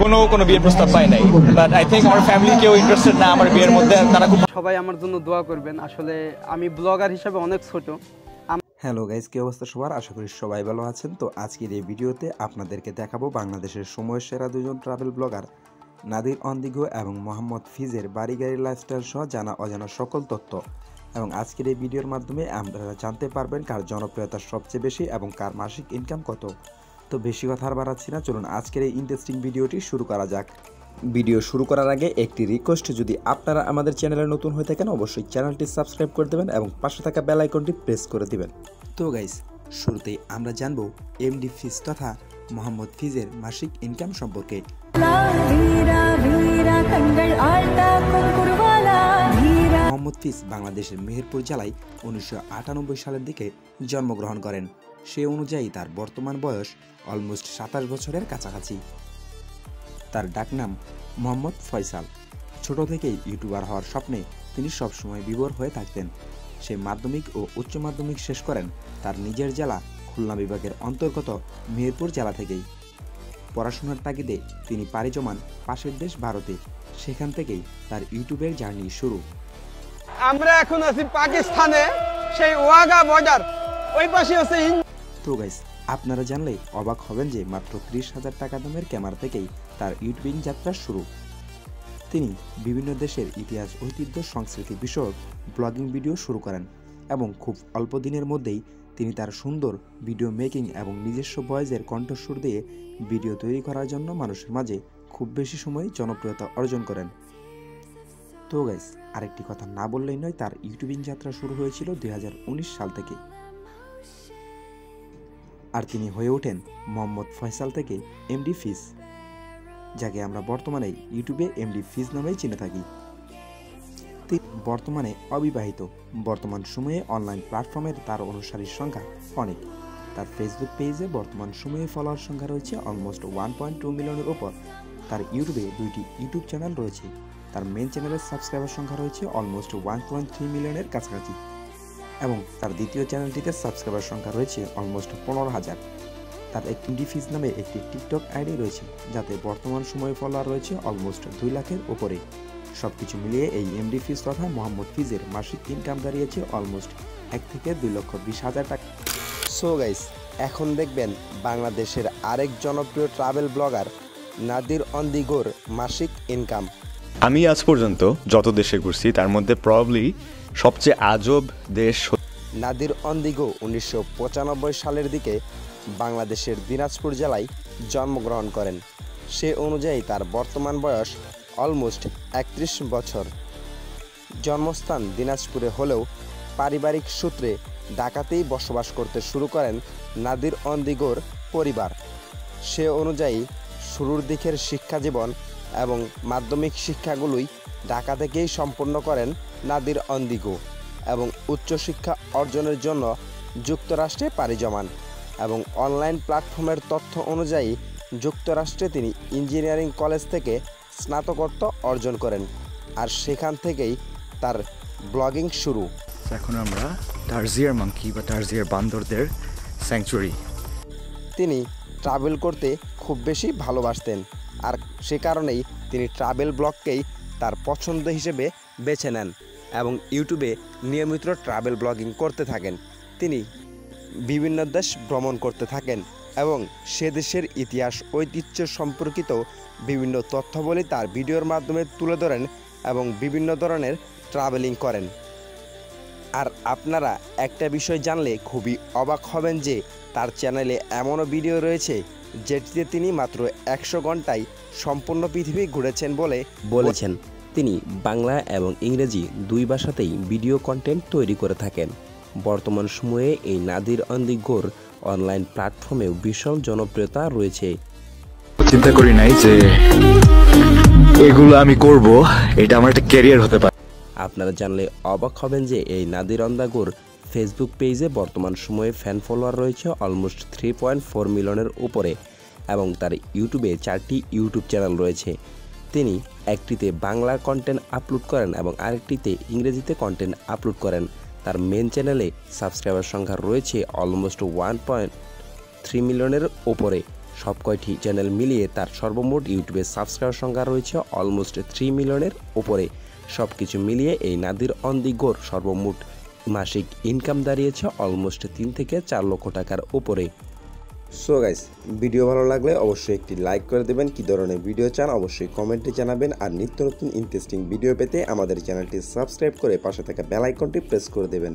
কোনো বিয়ের প্রস্তাব পাই নাই, বাট আই থিংক আমার ফ্যামিলি কেউ ইন্টারেস্টেড না আমার বিয়ের মধ্যে। তারা খুব সবাই আমার জন্য দোয়া করবেন। আসলে আমি ব্লগার হিসেবে অনেক ছোট। হ্যালো গাইস, কি অবস্থা সবার? আশা করি সবাই ভালো আছেন। তো আজকের এই ভিডিওতে আপনাদেরকে দেখাবো বাংলাদেশের সময়ের সেরা দুজন travel blogger Nadir on the go এবং মোহাম্মদ ফিজের বাড়ি গাড়ি লাইফস্টাইল সহ জানা অজানা সকল তথ্য। এবং আজকের এই ভিডিওর মাধ্যমে আপনারা জানতে পারবেন কার জনপ্রিয়তা সবচেয়ে বেশি এবং কার মাসিক ইনকাম কত। তো বেশি কথা আর বাড়াচ্ছি না, চলুন আজকের এই ইন্টারেস্টিং ভিডিওটি শুরু করা যাক। ভিডিও শুরু করার আগে একটি রিকোয়েস্ট, যদি আপনারা আমাদের চ্যানেলে নতুন হয়ে থাকেন অবশ্যই চ্যানেলটি সাবস্ক্রাইব করে দেবেন এবং পাশে থাকা বেল আইকনটি প্রেস করে দিবেন। তো গাইস, শুরুতেই আমরা জানবো এমডি ফিজ তথা মোহাম্মদ ফিজের মাসিক ইনকাম সম্পর্কে। মোহাম্মদ ফিজ বাংলাদেশের মেহেরপুর জেলায় 1998 সালের দিকে জন্মগ্রহণ করেন। সে অনুযায়ী তার বর্তমান বয়স অলমোস্ট 27 বছরের কাছাকাছি। তার ডাকনাম মোহাম্মদ ফয়সাল। ছোট থেকেই ইউটিউবার হওয়ার স্বপ্নে তিনি সবসময় বিভোর হয়ে থাকতেন। সে মাধ্যমিক ও উচ্চ মাধ্যমিক শেষ করেন তার নিজের জেলা খুলনা বিভাগের অন্তর্গত মেহেরপুর জেলা থেকেই। পড়াশোনার তাগিদে তিনি পাড়ি জমান পাশের দেশ ভারতে। সেখান থেকেই তার ইউটিউবের জার্নি শুরু। আমরা এখন আছি পাকিস্তানে, সেই ওয়াগা বর্ডার, ওই পাশে আছে। তো গাইস, আপনারা জানলে অবাক হবেন যে মাত্র 30,000 টাকা দামের ক্যামেরা থেকেই তার ইউটিউবিং যাত্রা শুরু। তিনি বিভিন্ন দেশের ইতিহাস, ঐতিহ্য, সংস্কৃতি বিষয়ক ব্লগিং ভিডিও শুরু করেন এবং খুব অল্প দিনের মধ্যেই তিনি তার সুন্দর ভিডিও মেকিং এবং নিজস্ব ভয়েসের কণ্ঠস্বর দিয়ে ভিডিও তৈরি করার জন্য মানুষের মাঝে খুব বেশি সময় জনপ্রিয়তা অর্জন করেন। তো গাইস, আরেকটি কথা না বললেই নয়, তার ইউটিউবিং যাত্রা শুরু হয়েছিল 2019 সাল থেকে। আর তিনি হয়ে ওঠেন মোহাম্মদ ফয়সাল থেকে এমডি ফিজ, যাকে আমরা বর্তমানে ইউটিউবে এমডি ফিজ নামেই চিনে থাকি। তিনি বর্তমানে অবিবাহিত। বর্তমান সময়ে অনলাইন প্ল্যাটফর্মের তার অনুসারীর সংখ্যা অনেক। তার ফেসবুক পেজে বর্তমান সময়ে ফলোয়ার সংখ্যা রয়েছে অলমোস্ট 1.2 মিলিয়নের ওপর। তার ইউটিউবে 2টি ইউটিউব চ্যানেল রয়েছে। তার মেন চ্যানেলের সাবস্ক্রাইবার সংখ্যা রয়েছে অলমোস্ট 1.3 মিলিয়নের কাছাকাছি এবং তার দ্বিতীয় চ্যানেলটিতে সাবস্ক্রাইবার সংখ্যা রয়েছে অলমোস্ট 15,000। তার এমডি ফিজ নামে একটি টিকটক আইডি রয়েছে, যাতে বর্তমান সময়ে ফলোয়ার রয়েছে অলমোস্ট 2 লাখের উপরে। সবকিছু মিলিয়ে এই এমডি ফিজ তথা মোহাম্মদ ফিজের মাসিক ইনকাম দাঁড়িয়েছে অলমোস্ট 1 থেকে 2,20,000 টাকা। সো গাইস, এখন দেখবেন বাংলাদেশের আরেক জনপ্রিয় ট্রাভেল ব্লগার নাদির অন দি গোর মাসিক ইনকাম। আমি আজ পর্যন্ত যত দেশে ঘুরছি তার মধ্যে প্রবাবলি সবচেয়ে আজব দেশ। নাদির অন দি গো 1995 সালের দিকে বাংলাদেশের দিনাজপুর জেলায় জন্মগ্রহণ করেন। সে অনুযায়ী তার বর্তমান বয়স অলমোস্ট 31 বছর। জন্মস্থান দিনাজপুরে হলেও পারিবারিক সূত্রে ঢাকাতেই বসবাস করতে শুরু করেন নাদির অন দি গোর পরিবার। সে অনুযায়ী শুরুর দিকের শিক্ষা জীবন এবং মাধ্যমিক শিক্ষাগুলোই ঢাকা থেকেই সম্পন্ন করেন নাদির অন দি গো এবং উচ্চশিক্ষা অর্জনের জন্য যুক্তরাষ্ট্রে পাড়ি জমান এবং অনলাইন প্ল্যাটফর্মের তথ্য অনুযায়ী যুক্তরাষ্ট্রে তিনি ইঞ্জিনিয়ারিং কলেজ থেকে স্নাতকোত্তর অর্জন করেন। আর সেখান থেকেই তার ব্লগিং শুরু। এখন আমরা টার্জিয়ার মাঙ্কি বা টার্জিয়ার বান্দরদের স্যাংচুয়ারি। তিনি ট্রাভেল করতে খুব বেশি ভালোবাসতেন, আর সে কারণেই তিনি ট্রাভেল ব্লগকেই তার পছন্দ হিসেবে বেছে নেন এবং ইউটিউবে নিয়মিত ট্রাভেল ব্লগিং করতে থাকেন। তিনি বিভিন্ন দেশ ভ্রমণ করতে থাকেন এবং সে দেশের ইতিহাস, ঐতিহ্য সম্পর্কিত বিভিন্ন তথ্যাবলী তার ভিডিওর মাধ্যমে তুলে ধরেন এবং বিভিন্ন ধরনের ট্রাভেলিং করেন। আর আপনারা একটা বিষয় জানলে খুবই অবাক হবেন যে তার চ্যানেলে এমনও ভিডিও রয়েছে যেটিতে তিনি মাত্র 100 ঘন্টায় সম্পূর্ণ পৃথিবী ঘুরেছেন বলে বলেছেন। তিনি বাংলা এবং ইংরেজি দুই ভাষাতেই ভিডিও কন্টেন্ট তৈরি করে থাকেন। বর্তমান সময়ে এই নাদির অন দি গোর অনলাইন প্ল্যাটফর্মেও বিশাল জনপ্রিয়তা রয়েছে। চিন্তা করি নাই যে এগুলো আমি করব, এটা আমার একটা ক্যারিয়ার হতে পারে। আপনারা জানলে অবাক হবেন যে এই নাদির অন দি গোর ফেসবুক পেজে বর্তমান সময়ে ফ্যান ফলোয়ার রয়েছে অলমোস্ট 3.4 মিলিয়নের উপরে এবং তার ইউটিউবে 4টি ইউটিউব চ্যানেল রয়েছে। তিনি একটিতে বাংলা কন্টেন্ট আপলোড করেন এবং আরেকটিতে ইংরেজিতে কন্টেন্ট আপলোড করেন। তার মেন চ্যানেলে সাবস্ক্রাইবার সংখ্যা রয়েছে অলমোস্ট 1.3 মিলিয়নের উপরে সব কয়টি চ্যানেল মিলিয়ে তার সর্বমোট ইউটিউবের সাবস্ক্রাইবার সংখ্যা রয়েছে অলমোস্ট 3 মিলিয়নের উপরে। সব কিছু মিলিয়ে এই নাদির অন দি গোর সর্বমোট মাসিক ইনকাম দাঁড়িয়েছে অলমোস্ট 3 থেকে 4 লক্ষ টাকার উপরে। সো গাইস, ভিডিও ভালো লাগলে অবশ্যই একটি লাইক করে দেবেন। কী ধরনের ভিডিও চান অবশ্যই কমেন্টে জানাবেন। আর নিত্য নতুন ইন্টারেস্টিং ভিডিও পেতে আমাদের চ্যানেলটি সাবস্ক্রাইব করে পাশে থাকা বেল আইকনটি প্রেস করে দেবেন।